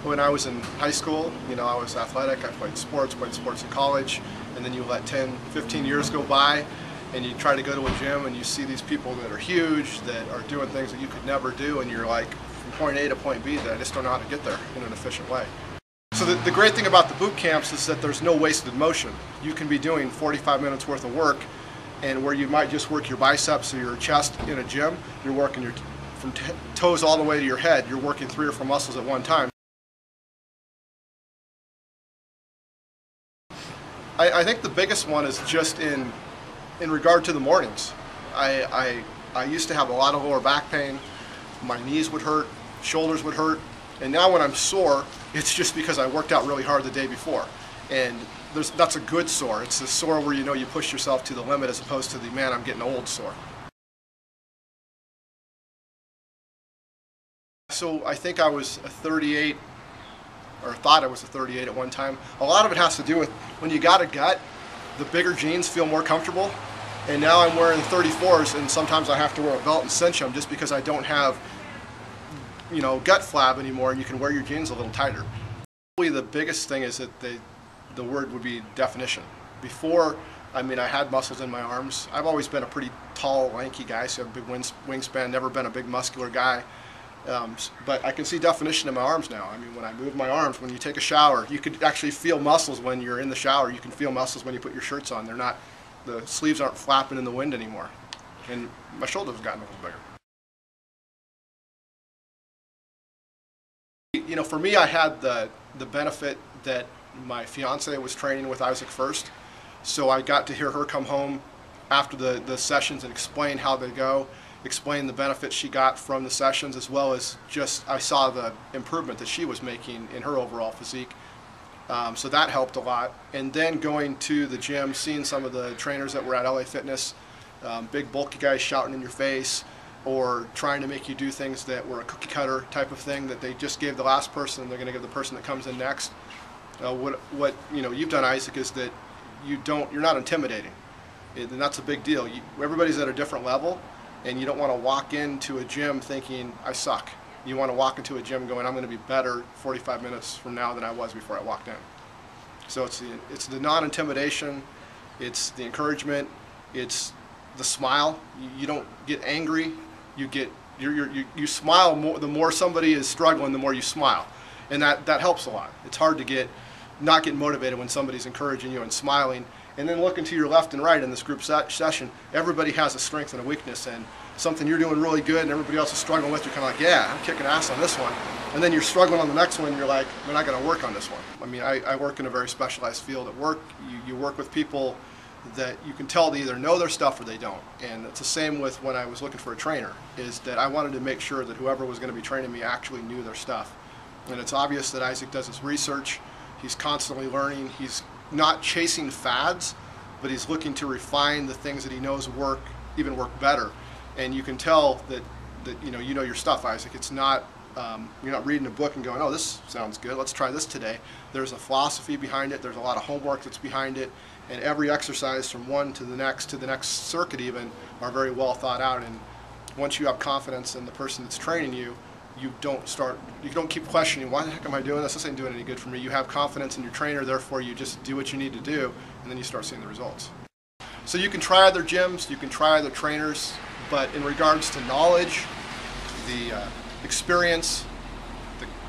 When I was in high school, I was athletic. I played sports in college, and then you let 10, 15 years go by, and you try to go to a gym and you see these people that are huge, that are doing things that you could never do, and you're like, from point A to point B, that I just don't know how to get there in an efficient way. So the great thing about the boot camps is that there's no wasted motion. You can be doing 45 minutes worth of work, and where you might just work your biceps or your chest in a gym, you're working from toes all the way to your head. You're working 3 or 4 muscles at one time. I think the biggest one is just in regard to the mornings. I used to have a lot of lower back pain. My knees would hurt, shoulders would hurt, and now when I'm sore, it's just because I worked out really hard the day before. And that's a good sore. It's a sore where you push yourself to the limit, as opposed to the man, I'm getting old sore. So I think I was a 38, or thought I was a 38 at one time. A lot of it has to do with when you got a gut, the bigger jeans feel more comfortable. And now I'm wearing 34s, and sometimes I have to wear a belt and cinch them just because I don't have, gut flab anymore, and you can wear your jeans a little tighter. Probably the biggest thing is that the word would be definition. Before, I had muscles in my arms. I've always been a pretty tall, lanky guy, so I have a big wingspan, never been a big muscular guy. But I can see definition in my arms now. When I move my arms, when you take a shower, you could actually feel muscles when you're in the shower. You can feel muscles when you put your shirts on. The sleeves aren't flapping in the wind anymore. And my shoulders have gotten a little bigger. For me, I had the benefit that my fiance was training with Isaac first. So I got to hear her come home after the sessions and explain how they go, explain the benefits she got from the sessions, as well as just I saw the improvement that she was making in her overall physique. So that helped a lot. And then going to the gym, seeing some of the trainers that were at LA Fitness, big bulky guys shouting in your face, or trying to make you do things that were a cookie cutter type of thing that they just gave the last person, and they're going to give the person that comes in next. What you've done, Isaac, is that you're not intimidating, and that's a big deal. Everybody's at a different level, and you don't want to walk into a gym thinking I suck. You want to walk into a gym going, I'm going to be better 45 minutes from now than I was before I walked in. So it's the non-intimidation, it's the encouragement, it's the smile. You don't get angry. You smile more. The more somebody is struggling, the more you smile, and that helps a lot. It's hard to not get motivated when somebody's encouraging you and smiling. And then looking to your left and right in this group session, everybody has a strength and a weakness, and something you're doing really good and everybody else is struggling with, you're kind of like, yeah, I'm kicking ass on this one. And then you're struggling on the next one, and you're like, we're not going to work on this one. I work in a very specialized field at work. You work with people that you can tell they either know their stuff or they don't. And it's the same with when I was looking for a trainer, is that I wanted to make sure that whoever was going to be training me actually knew their stuff. And it's obvious that Isaac does his research. He's constantly learning. He's not chasing fads, but he's looking to refine the things that he knows work better. And you can tell that you know your stuff, Isaac. It's not you're not reading a book and going, oh, this sounds good, let's try this today. There's a philosophy behind it. There's a lot of homework that's behind it, and every exercise from one to the next circuit even are very well thought out. And once you have confidence in the person that's training you, you don't keep questioning, why the heck am I doing this? This ain't doing any good for me. You have confidence in your trainer, therefore you just do what you need to do, and then you start seeing the results. So you can try other gyms, you can try other trainers, but in regards to knowledge, the experience,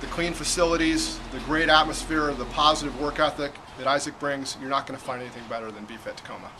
the clean facilities, the great atmosphere, the positive work ethic that Isaac brings, you're not going to find anything better than BFit Tacoma.